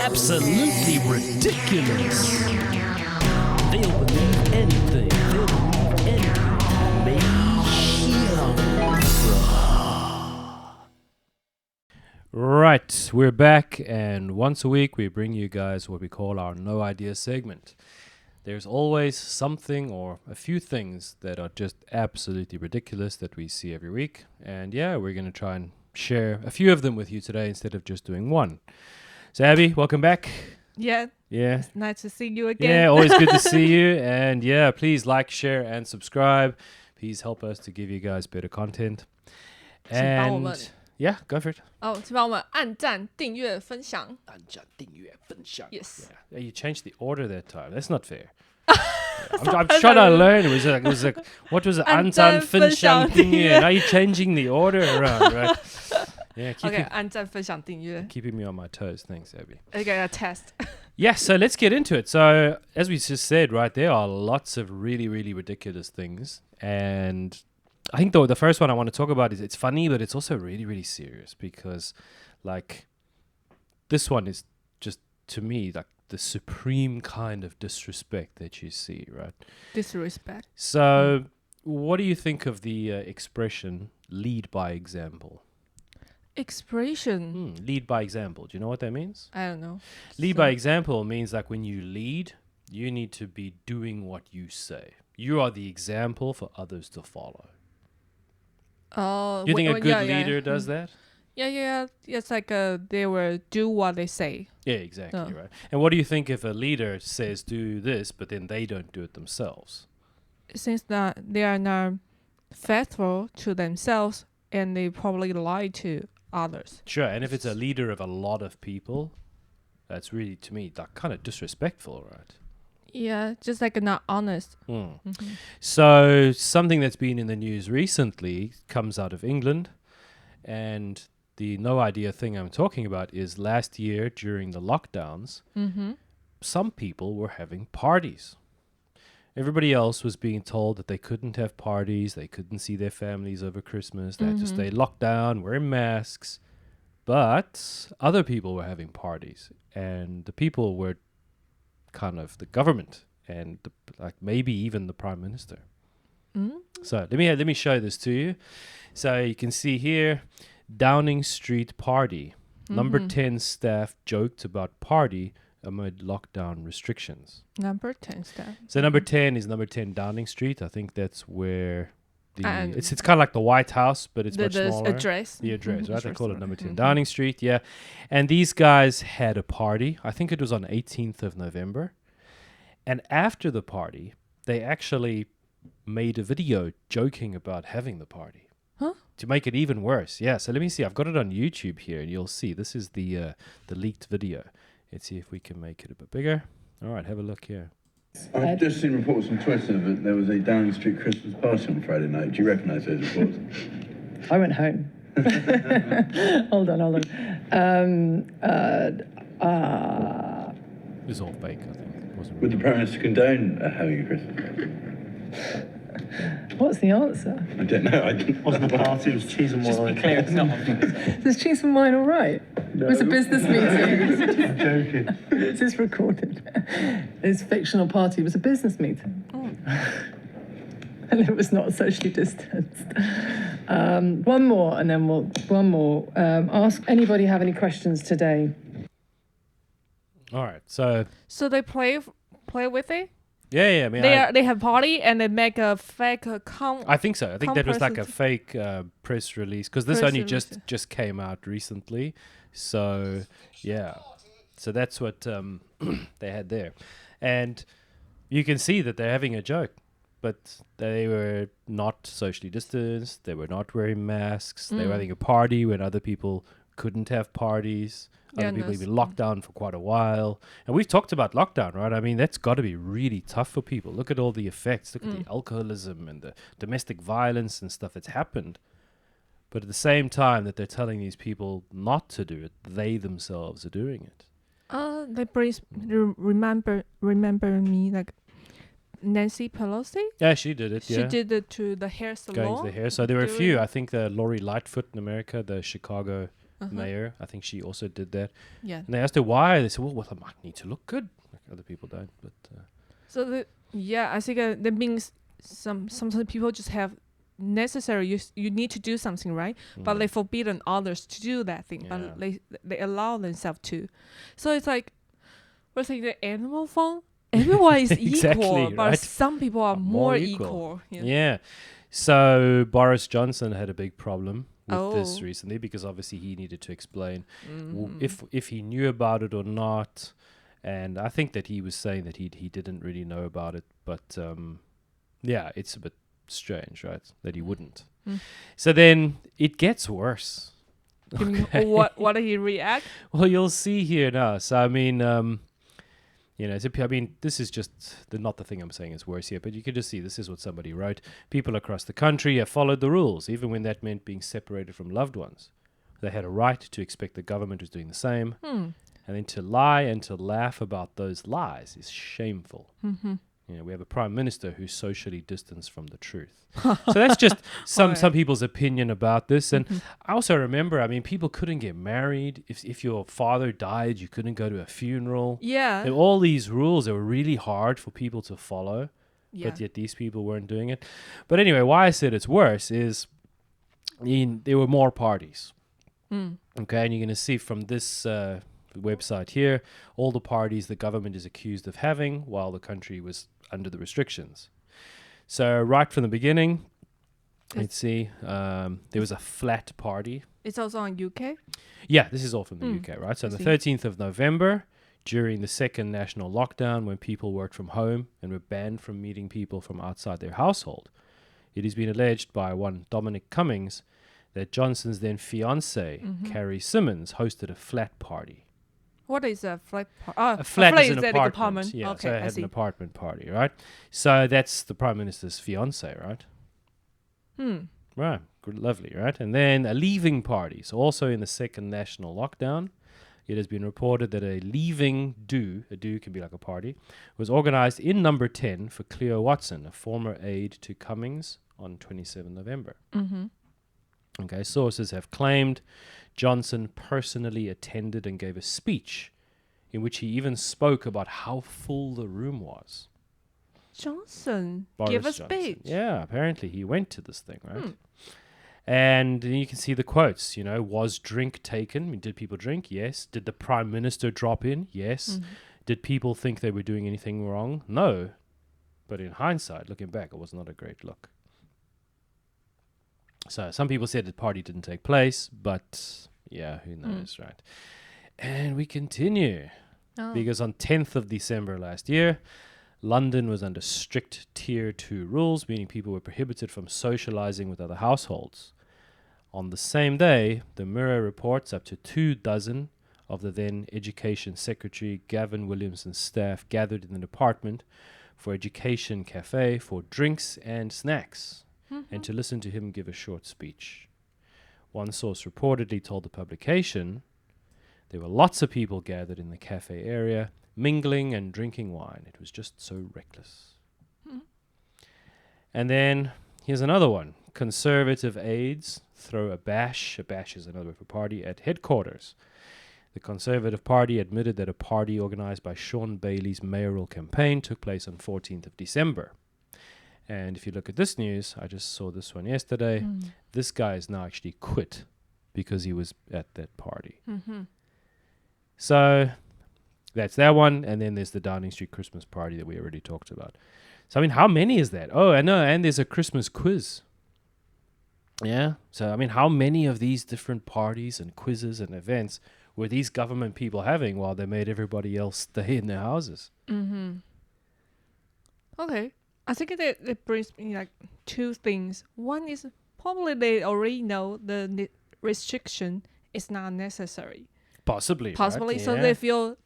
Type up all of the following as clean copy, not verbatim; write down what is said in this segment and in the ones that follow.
absolutely ridiculous. They'll believe anything. They'll believe anything. Right, we're back, and once a week we bring you guys what we call our No Idea segment. There's always something or a few things that are just absolutely ridiculous that we see every week. And yeah, we're going to try and share a few of them with you today instead of just doing one. So Abby, welcome back. Yeah. Yeah. It's nice to see you again. Yeah, always good to see you. And yeah, please like, share, and subscribe. Please help us to give you guys better content. And yeah, go for it. 请帮我们按赞、订阅、分享。按赞、订阅、分享. Yes. Yeah. You changed the order that time. That's not fair. I'm trying to learn. It was like what was it? 按赞、分享、订阅. Now you're changing the order around, right? Yeah. Okay, 按赞、分享、订阅. Keeping me on my toes. Thanks, Abby. Okay, a test. Yeah, so let's get into it. So, as we just said, right, there are lots of really, really ridiculous things. And I think the first one I want to talk about is it's funny, but it's also really, really serious because, like, this one is just, to me, like the supreme kind of disrespect that you see, right? Disrespect. So, what do you think of the expression lead by example? Expression. Lead by example. Do you know what that means? I don't know. Lead by example means like when you lead, you need to be doing what you say. You are the example for others to follow. Do you think a good leader does that? Yeah. It's like they will do what they say. Yeah, exactly, right. And what do you think if a leader says do this, but then they don't do it themselves? Since that they are not faithful to themselves and they probably lie to others. Sure, and if it's a leader of a lot of people, that's really, to me, like kind of disrespectful, right? Yeah, just like not honest. So something that's been in the news recently comes out of England, and the no idea thing I'm talking about is last year during the lockdowns, some people were having parties. Everybody else was being told that they couldn't have parties, they couldn't see their families over Christmas, they had to stay locked down, wearing masks. But other people were having parties, and the people were kind of the government and like maybe even the Prime Minister. So let me show this to you. So you can see here, Downing Street party. Number 10 staff joked about party amid lockdown restrictions. Number 10 staff. So number 10 is number 10 Downing Street. I think that's where it's kind of like the White House, but it's much smaller. Address. The address, right? They call it number 10 Downing Street, yeah. And these guys had a party. I think it was on 18th of November. And after the party, they actually made a video joking about having the party. Huh? To make it even worse. Yeah, so let me see. I've got it on YouTube here, and you'll see. This is the leaked video. Let's see if we can make it a bit bigger. All right, have a look here. I've just seen reports on Twitter that there was a Downing Street Christmas party on Friday night. Do you recognise those reports? I went home. Hold on. It was all fake, I think. It wasn't Would the real. Prime Minister condone having a Christmas party? What's the answer? I don't know. It wasn't a party, it was cheese and wine. Is cheese and wine all right? No. It was a business meeting. I'm joking. This is recorded. It's a fictional party. It was a business meeting. And it was not socially distanced. One more, and then ask anybody have any questions today? All right, so they play with it? yeah. I mean, They have party and they make a fake account. I think so. I think that was like a person- fake press release because this Press only release. just came out recently. So yeah, so that's what they had there, and you can see that they're having a joke, but they were not socially distanced. They were not wearing masks. They were having a party when other people couldn't have parties. Other people have been locked down for quite a while. And we've talked about lockdown, right? I mean, that's got to be really tough for people. Look at all the effects. Look at the alcoholism and the domestic violence and stuff that's happened. But at the same time that they're telling these people not to do it, they themselves are doing it. They remember me like Nancy Pelosi. Yeah, she did it. She Yeah, did it to the hair salon. going to the hair. So there were a few. I think the Lori Lightfoot in America, the Chicago mayor. I think she also did that. Yeah. And they asked her why. They said, well, I might need to look good. Like other people don't. But So I think that means sometimes people just have necessary. You need to do something, right? But they forbidden others to do that thing. Yeah. But they allow themselves to. So it's like we're saying the animal form. Everyone is Exactly, equal, but right? some people are more equal. equal. Yeah. So Boris Johnson had a big problem with this Oh. recently because obviously he needed to explain if he knew about it or not. And I think that he was saying that he didn't really know about it. But yeah, it's a bit strange, right? That he wouldn't. So then it gets worse. You mean, what did he react? Well, you'll see here now. So I mean, this is just not the thing I'm saying is worse here, but you can just see this is what somebody wrote. People across the country have followed the rules, even when that meant being separated from loved ones. They had a right to expect the government was doing the same. And then to lie and to laugh about those lies is shameful. We have a prime minister who's socially distanced from the truth. So that's just some people's opinion about this. And I also remember, I mean, people couldn't get married. If your father died, you couldn't go to a funeral. Yeah. There were all these rules that were really hard for people to follow. Yeah. But yet these people weren't doing it. But anyway, why I said it's worse is there were more parties. Okay, and you're going to see from this website here, all the parties the government is accused of having while the country was under the restrictions. So right from the beginning, let's see, there was a flat party. It's also on UK? Yeah, this is all from the UK, right? So I the see. 13th of November, during the second national lockdown, when people worked from home and were banned from meeting people from outside their household, it has been alleged by one Dominic Cummings that Johnson's then fiancée, Carrie Simmons, hosted a flat party. What is a flat party? A flat is an that apartment. Yeah, okay, so it I had see. an apartment party, right? So that's the Prime Minister's fiancée, right? Right, good, lovely, right? And then a leaving party. So also in the second national lockdown, it has been reported that a leaving do, a do can be like a party, was organized in number 10 for Cleo Watson, a former aide to Cummings, on 27 November. Okay, sources have claimed Johnson personally attended and gave a speech in which he even spoke about how full the room was. Johnson Boris give a Johnson. speech. Yeah, apparently he went to this thing, right? And then you can see the quotes, was drink taken? I mean, did people drink? Yes. Did the Prime Minister drop in? Yes. Did people think they were doing anything wrong? No. But in hindsight, looking back, it was not a great look. So some people said the party didn't take place, but yeah, who knows, right? And we continue. Because on 10th of December last year, London was under strict Tier 2 rules, meaning people were prohibited from socializing with other households. On the same day, the Mirror reports up to 24 of the then Education Secretary Gavin Williamson's staff gathered in the department for Education Cafe for drinks and snacks, and to listen to him give a short speech. One source reportedly told the publication there were lots of people gathered in the cafe area, mingling and drinking wine. It was just so reckless. And then here's another one. Conservative aides throw a bash is another word for party, at headquarters. The Conservative Party admitted that a party organized by Sean Bailey's mayoral campaign took place on 14th of December. And if you look at this news, I just saw this one yesterday, this guy is now actually quit because he was at that party. So that's that one. And then there's the Downing Street Christmas party that we already talked about. So, I mean, how many is that? Oh, I know. And there's a Christmas quiz. Yeah. So, I mean, how many of these different parties and quizzes and events were these government people having while they made everybody else stay in their houses? Okay. I think that brings me like two things. One is probably they already know the restriction is not necessary. Possibly. Possibly, right? so they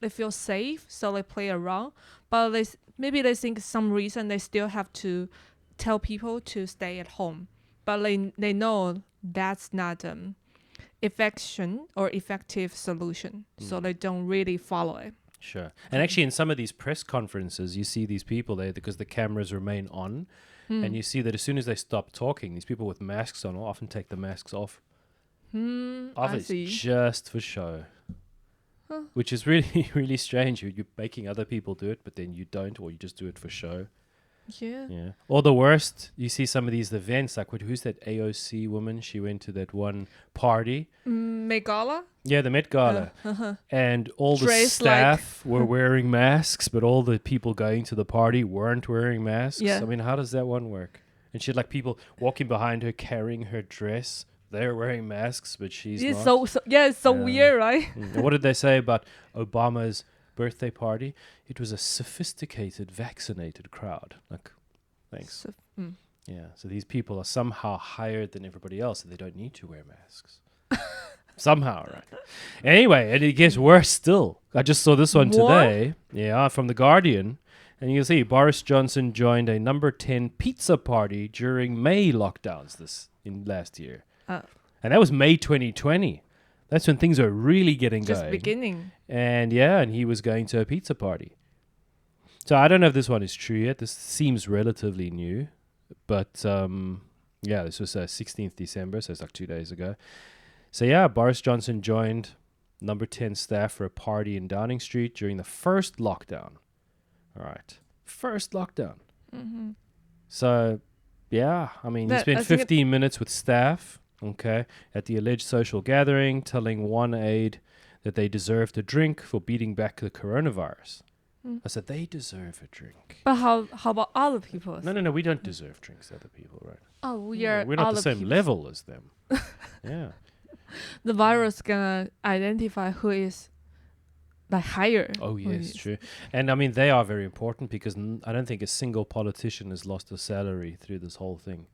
feel safe, so they play around. But maybe they think some reason they still have to tell people to stay at home. But they know that's not effective solution, so they don't really follow it. Sure. And actually in some of these press conferences, you see these people there because the cameras remain on. And you see that as soon as they stop talking, these people with masks on will often take the masks off Of I it's see. just for show. Which is really, really strange. You're making other people do it, but then you don't, or you just do it for show. Yeah. Yeah. Or the worst, you see some of these events, like who's that AOC woman? She went to that one party. Megala? Yeah, the Met Gala. And all the Dressed staff were wearing masks, but all the people going to the party weren't wearing masks. Yeah. I mean, how does that one work? And she had like people walking behind her carrying her dress. They're wearing masks, but she's It's not. it's so weird, right? And what did they say about Obama's birthday party? It was a sophisticated, vaccinated crowd. Like, thanks. So, Yeah, so these people are somehow higher than everybody else, and they don't need to wear masks. Somehow, right? Anyway, and it gets worse still. I just saw this one More? today. Yeah, from The Guardian. And you can see Boris Johnson joined a number 10 pizza party during May lockdowns last year. And that was May 2020. That's when things were really getting just going. beginning. And yeah, and he was going to a pizza party. So I don't know if this one is true yet. This seems relatively new. But yeah, this was 16th December, so it's like 2 days ago. So yeah, Boris Johnson joined number 10 staff for a party in Downing Street during the first lockdown. All right. First lockdown. So yeah, I mean, he That- spent I think 15 minutes with staff, okay, at the alleged social gathering, telling one aide that they deserved a drink for beating back the coronavirus. I said, they deserve a drink. But how about other people? No, we don't deserve drinks, other people, right? Oh, we are We're not other the same people. level as them. Yeah. The virus gonna identify who is like higher. Oh, who yes, is- true. And I mean, they are very important because I don't think a single politician has lost a salary through this whole thing.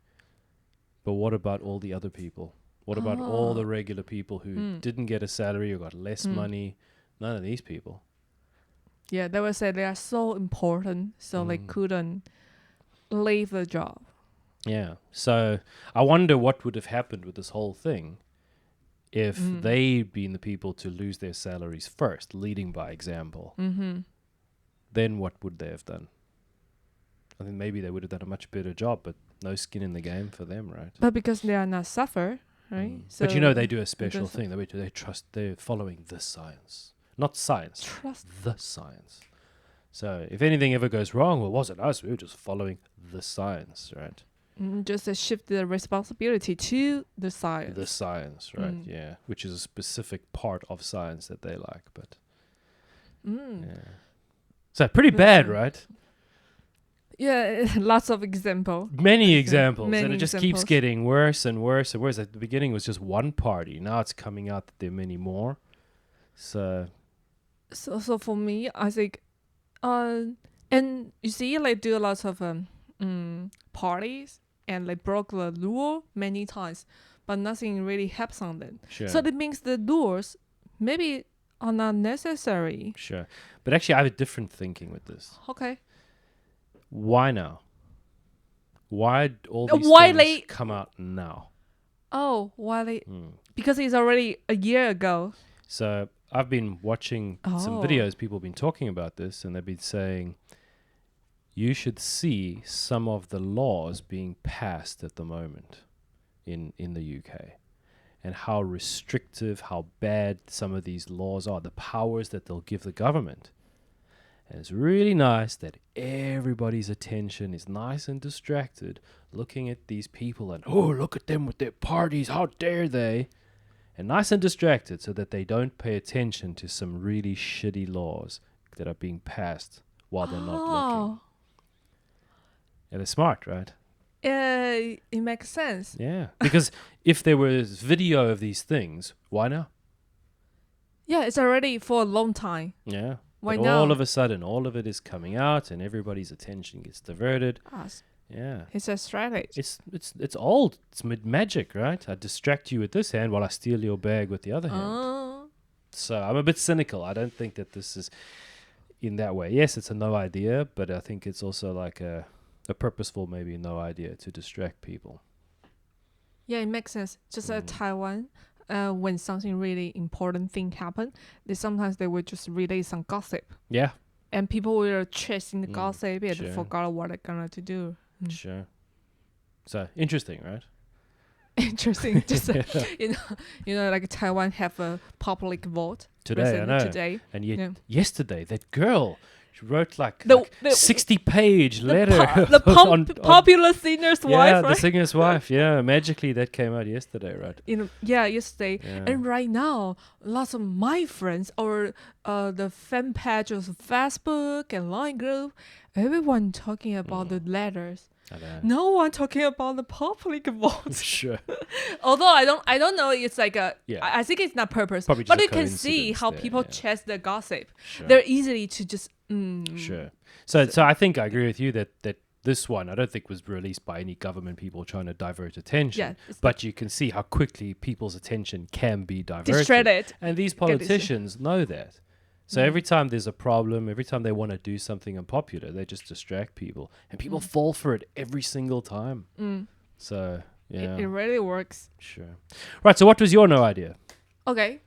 But what about all the other people? What about all the regular people who didn't get a salary or got less money? None of these people. Yeah, they will say they are so important, so they couldn't leave the job. Yeah. So I wonder what would have happened with this whole thing if they'd been the people to lose their salaries first, leading by example. Then what would they have done? I think maybe they would have done a much better job, but no skin in the game for them, right? But because they are not suffer, right? But you know, they do a special doesn't- thing. They're following the science. Not science, Trust. the science. So if anything ever goes wrong, well, it wasn't us. We were just following the science, right? Just shift the responsibility to the science. The science, right? Yeah, which is a specific part of science that they like. But yeah, so pretty bad, right? Yeah, lots of example. Many examples, and Many it just keeps examples. getting worse and worse and worse. At the beginning, it was just one party. Now it's coming out that there are many more. So So for me, I think, and you see, like do lots of parties and they broke the rule many times, but nothing really helps on them. sure, So that means the rules maybe are not necessary. sure. But actually, I have a different thinking with this. Okay. Why now? Why all these Why things they- come out now? Oh, why they? Because it's already a year ago. So I've been watching some Oh. videos. People have been talking about this, and they've been saying you should see some of the laws being passed at the moment in the UK, and how restrictive, how bad some of these laws are, the powers that they'll give the government. And it's really nice that everybody's attention is nice and distracted, looking at these people and, oh, look at them with their parties, how dare they? And nice and distracted so that they don't pay attention to some really shitty laws that are being passed while they're not looking. And they're smart, right? It makes sense. Yeah. Because if there was video of these things, why now? Yeah, it's already for a long time. Yeah. Why but now? all of a sudden, all of it is coming out and everybody's attention gets diverted. Yeah. It's a strategy. It's old. It's magic, right? I distract you with this hand while I steal your bag with the other hand. Oh. So I'm a bit cynical. I don't think that this is in that way. Yes, it's a no idea, but I think it's also like a purposeful maybe no idea to distract people. Yeah, it makes sense. Just like Taiwan, when something really important thing happen, sometimes they would just release some gossip. Yeah, And people were chasing the gossip and sure. forgot what they're gonna to do. sure. So interesting, right? interesting. Just you know, like Taiwan have a public vote Today, I know. Today, And yet, yeah. yesterday, that girl, she wrote like The- 60-page letter. popular singer's yeah, wife, the right? singer's wife. Yeah, magically that came out yesterday, right? Yesterday. Yeah. And right now, lots of my friends or the fan pages of Facebook and Line group, everyone talking about the letters. I know. No one talking about the public vote. Sure. Although I don't know, it's like a. Yeah. I think it's not purpose, Probably just but a you can see coincidence how there, people yeah. chase the gossip. Sure. They're easily to just. Sure. So I think I agree with you that this one I don't think was released by any government people trying to divert attention. Yeah, it's but you can see how quickly people's attention can be diverted. Distracted. And these politicians know that. So every time there's a problem, every time they want to do something unpopular, they just distract people. And people fall for it every single time. So, yeah. It really works. Sure. Right, so what was your no idea? Okay.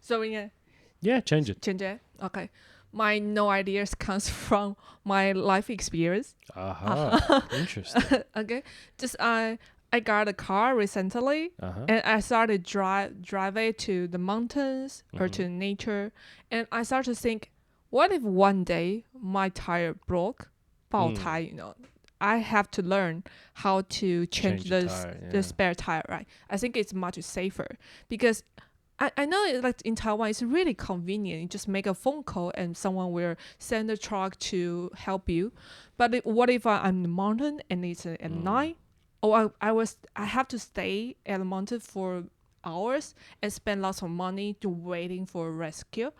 So we can Yeah, change it. change it. Okay. My no ideas comes from my life experience. Aha. Interesting. Okay. Just I got a car recently Uh-huh. and I started drive it to the mountains or to nature, and I started to think, what if one day my tire broke? 爆胎, you know. I have to learn how to change the the tire, yeah. the spare tire, right? I think it's much safer because I know like in Taiwan it's really convenient. You just make a phone call and someone will send a truck to help you. But what if I'm in the mountain and it's at night? Or I have to stay at the mountain for hours and spend lots of money to waiting for a rescue.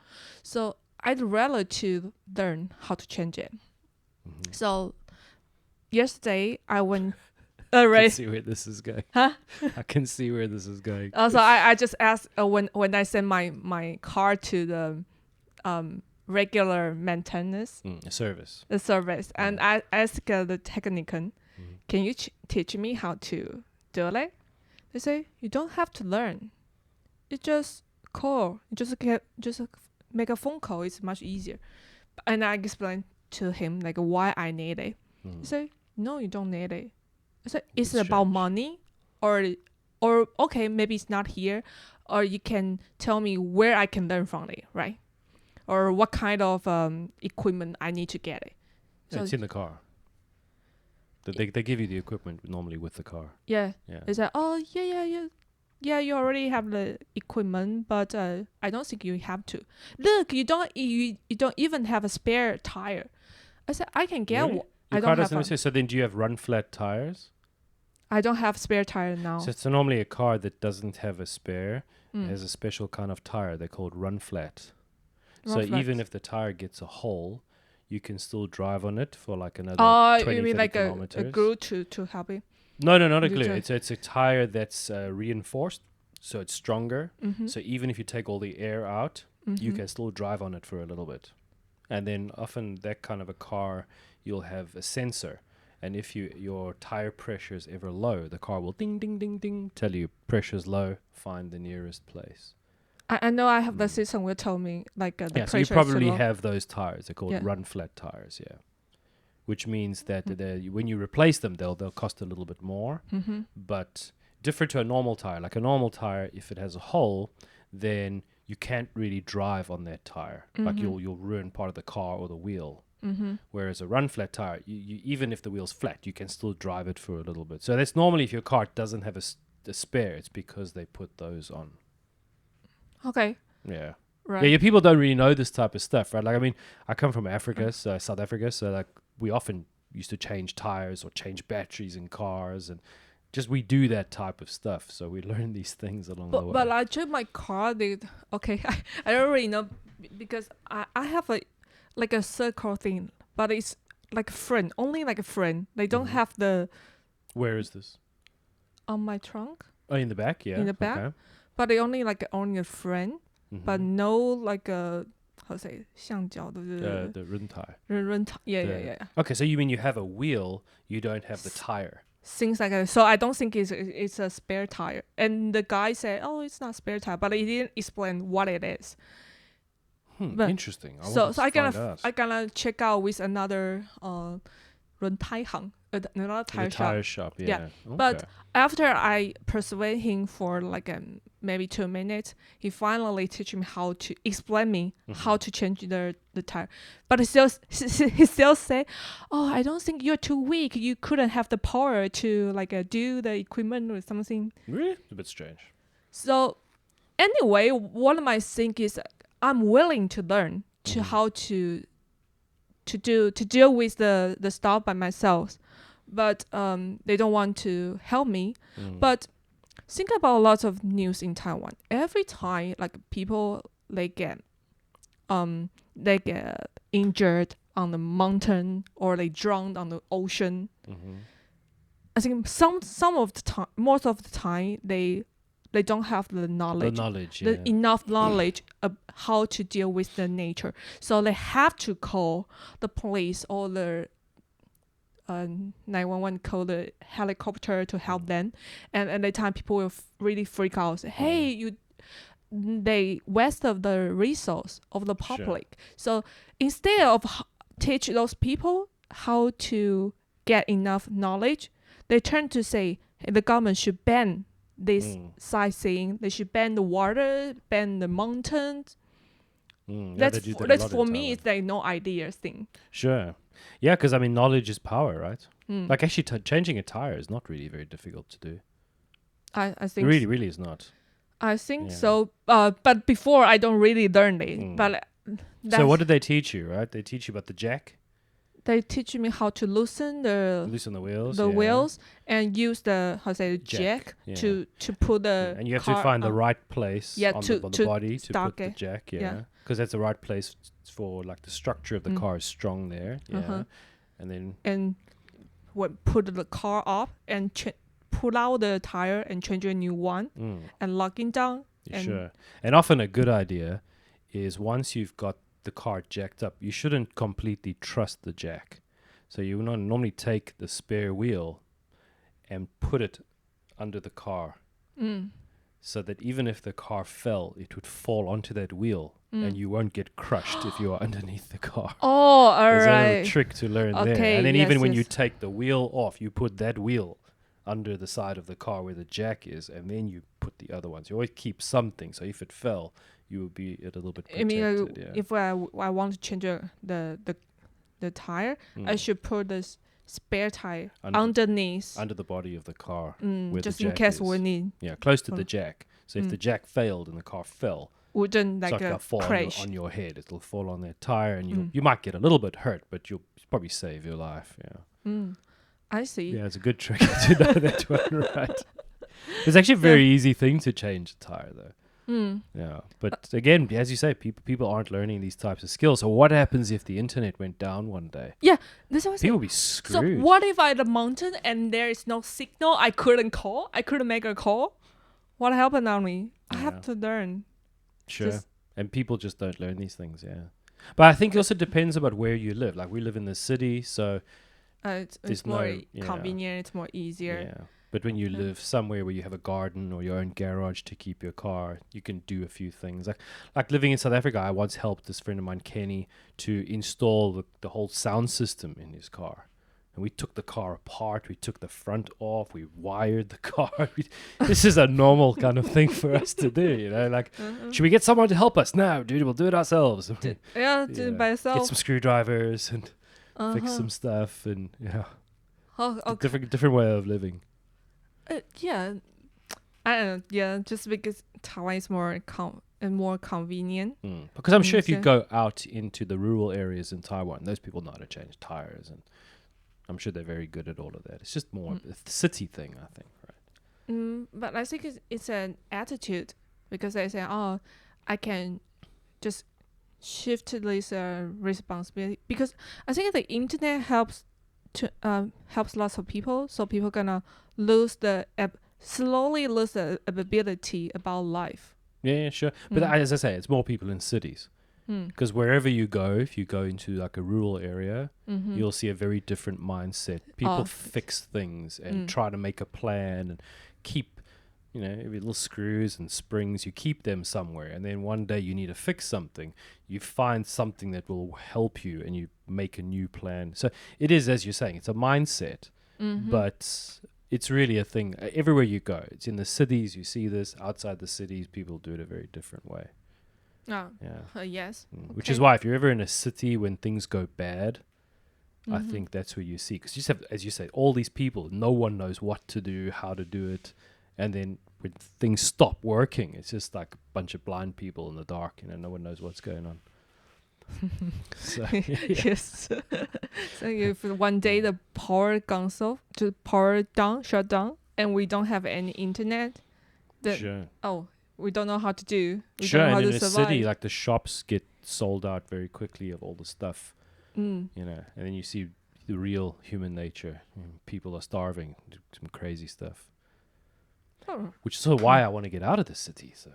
So I'd rather to learn how to change it. So yesterday I went I can see where this is going. Huh? I can see where this is going. Also, I just asked when I send my car to the regular maintenance A service. the service, and I asked the technician, can you teach me how to do it? They say you don't have to learn. You just call. You just make a phone call. It's much easier. And I explained to him like why I need it. He say no, you don't need it. I said, is it about money or okay, maybe it's not here, or you can tell me where I can learn from it, right? Or what kind of equipment I need to get it. So It's in the car. They give you the equipment normally with the car. yeah, Yeah. it's like, oh yeah, you already have the equipment, but I don't think you have to. Look, you don't even have a spare tire. I said I can get Really? one. Your I car don't doesn't have. have so then do you have run flat tires? I don't have spare tire now. So it's normally a car that doesn't have a spare. It has a special kind of tire. They're called run flat. So Run even flats. if the tire gets a hole, you can still drive on it for like another Oh, 20, you mean 30 like a kilometers. glue to help you? No, not a Do glue. try. It's a tire that's reinforced, so it's stronger. Mm-hmm. So even if you take all the air out, you can still drive on it for a little bit. And then often that kind of a car, you'll have a sensor. And if your tire pressure is ever low, the car will ding, ding, ding, ding, tell you pressure's low, find the nearest place. I know I have the system will tell me like the Yeah, so pressure you is too probably low. have those tires. They're called Yeah. run flat tires, yeah. Which means that when you replace them, they'll cost a little bit more. But different to a normal tire. Like a normal tire, if it has a hole, then you can't really drive on that tire. Like you'll ruin part of the car or the wheel. Whereas a run flat tire, you even if the wheel's flat, you can still drive it for a little bit. So that's normally if your car doesn't have a spare, it's because they put those on. Okay, Yeah. right. Yeah, people don't really know this type of stuff, right? Like, I mean, I come from Africa, so South Africa, so like we often used to change tires or change batteries in cars, and just we do that type of stuff. So we learn these things along the way. But I checked my car. Okay, I don't really know because I have a circle thing, but it's like a friend, only like a friend. They don't have the Where is this? on my trunk, Oh, in the back, yeah. In the back? Okay. but they only a friend, but no like a how to say 橡胶的 The run tire. 人 yeah. Okay, so you mean you have a wheel, you don't have the tire. Things like that. So I don't think it's a spare tire. And the guy said, "Oh, it's not spare tire," but he didn't explain what it is. But- Interesting. So I find out. gonna check out with another 轮胎行 another tire The shop. tire shop, yeah. Yeah, Okay. But after I persuade him for like maybe 2 minutes, he finally teach me how to explain me how to change the tire. But he still say, "Oh, I don't think you're too weak. You couldn't have the power to like do the equipment or something." Really? It's a bit strange. So anyway, one of my thing is I'm willing to learn to how to deal with the stuff by myself, but they don't want to help me. But think about lots of news in Taiwan. Every time like people they get injured on the mountain or they drowned on the ocean. I think some of the time, most of the time they don't have the knowledge, enough knowledge of how to deal with the nature. So they have to call the police or the 911, call the helicopter to help them. And at the time, people will really freak out. Say, hey, they waste of the resource of the public. So instead of teach those people how to get enough knowledge, they turn to say, hey, the government should ban this sightseeing. They should ban the water, ban the mountains. That's for me. It's like no idea thing. Sure. Yeah, because I mean, knowledge is power, right? Like actually, changing a tire is not really very difficult to do. I think it really is not. I think so. But before I don't really learn it. But so what did they teach you? Right? They teach you about the jack. They teach me how to loosen the wheels and use the jack to put the and you have to find the right place on the body to put the jack, because that's the right place for like the structure of the car is strong there, and then put the car up and pull out the tire and change a new one and locking down. And often a good idea is once you've got the car jacked up, you shouldn't completely trust the jack. So you would normally take the spare wheel and put it under the car so that even if the car fell, it would fall onto that wheel and you won't get crushed if you are underneath the car. Oh, all There's right. a little trick to learn there. And then even when you take the wheel off, you put that wheel under the side of the car where the jack is, and then you put the other ones. You always keep something, so if it fell, you would be a little bit protected. I mean, if I want to change the tire, I should put this spare tire underneath. Under the body of the car. Just in case we need. Yeah, close to the jack. So if the jack failed and the car fell, wouldn't like a fall crash on your head. It'll fall on that tire, and you might get a little bit hurt, but you'll probably save your life. I see. Yeah, it's a good trick to know that one, right? It's actually a very easy thing to change a tire, though. Yeah, but again, as you say, people aren't learning these types of skills. So what happens if the internet went down one day? Yeah, this was people will be screwed. So what if I at the mountain and there is no signal? I couldn't make a call. What happened on me? I have to learn. Sure, and people just don't learn these things. Yeah, but I think it also depends about where you live. Like we live in the city, so it's more convenient. It's more easier. Yeah. But when you live somewhere where you have a garden or your own garage to keep your car, you can do a few things. Like living in South Africa, I once helped this friend of mine, Kenny, to install the whole sound system in his car. And we took the car apart. We took the front off. We wired the car. This is a normal kind of thing for us to do, you know? Like, should we get someone to help us? No, dude, we'll do it ourselves. Do it by yourself. Get some screwdrivers and fix some stuff, and different way of living. I don't know. Yeah, just because Taiwan is more convenient. Because I'm sure if you go out into the rural areas in Taiwan, those people know how to change tires, and I'm sure they're very good at all of that. It's just more a city thing, I think, right? But I think it's an attitude, because they say, oh, I can just shift this responsibility, because I think the internet helps lots of people, so people gonna slowly lose the ability about life. Yeah, sure. But as I say, it's more people in cities. Because wherever you go, if you go into like a rural area, you'll see a very different mindset. People fix things and try to make a plan and keep, every little screws and springs, you keep them somewhere. And then one day you need to fix something. You find something that will help you and you make a new plan. So it is, as you're saying, it's a mindset. but it's really a thing everywhere you go. It's in the cities, you see this. Outside the cities, people do it a very different way. Yeah. Yes. Okay. Which is why if you're ever in a city when things go bad, I think that's where you see. Because you just have, as you say, all these people, no one knows what to do, how to do it. And then when things stop working, it's just like a bunch of blind people in the dark. No one knows what's going on. So, Yes. So if one day the power goes off, just shut down, and we don't have any internet, then sure. We don't know how to do. We Sure, don't know how and in to a survive. city, like the shops get sold out very quickly of all the stuff, Mm. and then you see the real human nature. People are starving, some crazy stuff. Oh. Which is why I want to get out of the city. So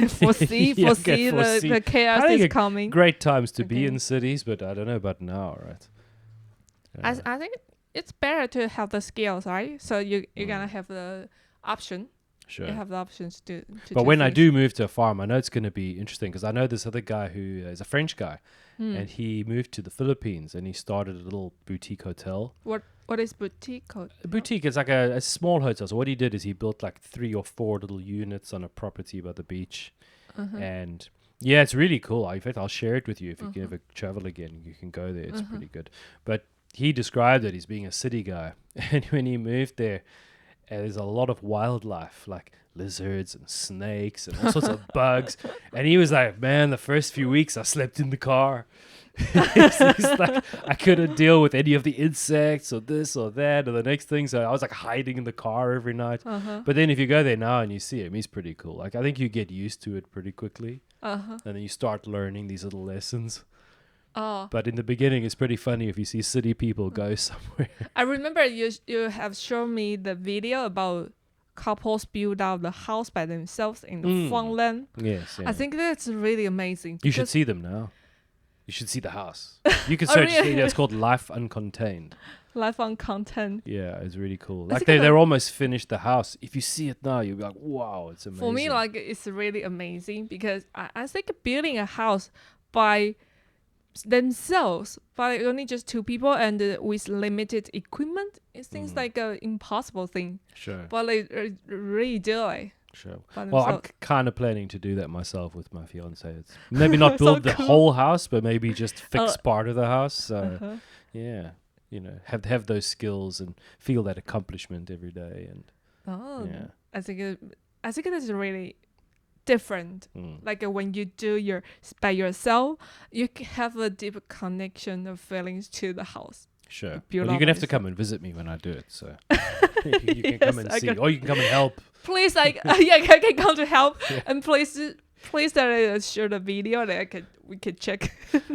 Foresee the chaos I think is coming. great times to be Okay. in cities, but I don't know about now, right? I think it's better to have the skills, right? So you're gonna have the option. Sure. You have the options to But do when I things. do move to a farm, I know it's going to be interesting because I know this other guy who is a French guy, and he moved to the Philippines and he started a little boutique hotel. What is boutique code? A boutique is like a small hotel. So what he did is he built like 3 or 4 little units on a property by the beach. And yeah, it's really cool. In fact, I'll share it with you if you can ever travel again. You can go there. It's pretty good. But he described it as being a city guy. And when he moved there, there's a lot of wildlife, like lizards and snakes and all sorts of bugs. And he was like, man, the first few weeks I slept in the car. He's like, I couldn't deal with any of the insects or this or that or the next thing. So I was like hiding in the car every night. But then if you go there now and you see him, he's pretty cool. Like I think you get used to it pretty quickly. And then you start learning these little lessons. But in the beginning, it's pretty funny if you see city people go somewhere. I remember you have shown me the video about couples build out the house by themselves in the farmland. Yes. Yeah. I think that's really amazing. You should because see them now. You should see the house. You can search. really? It's called Life Uncontained. Life on content. Yeah, it's really cool. I Like think they're almost finished the house. If you see it now, you'll be like, wow, it's amazing. For me, like it's really amazing because I think building a house by themselves, by only just 2 people and with limited equipment, it seems like an impossible thing. Sure. But they really do it. Sure. By Well, I'm themselves. kind of planning to do that myself with my fiance. It's maybe not So build the cool. whole house, but maybe just fix part of the house. So yeah, have those skills and feel that accomplishment every day. And yeah. I think that's really different. Like when you do by yourself, you have a deep connection of feelings to the house. Sure. build Well, you're up gonna have to myself. come and visit me when I do it. So you can come and I see, can- or you can come and help. Please, like I can come to help, and please share the video that we can check.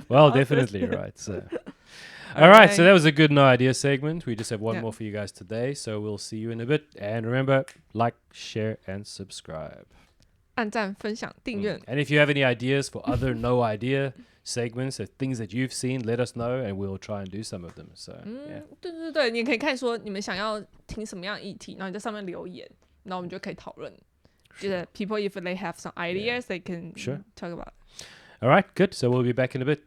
Well, Awesome. definitely right. So. All right, so Okay. that was a good no idea segment. We just have one Yeah. more for you guys today, so we'll see you in a bit. And remember, like, share, and subscribe. 按赞、分享、订阅。 And if you have any ideas for other no idea segments or things that you've seen, let us know, and we'll try and do some of them. So yeah. 对对对，你可以看说你们想要听什么样的议题，然后你在上面留言，然后我们就可以讨论。就是 people if they have some ideas, they can Sure. talk about. All right, good. So we'll be back in a bit.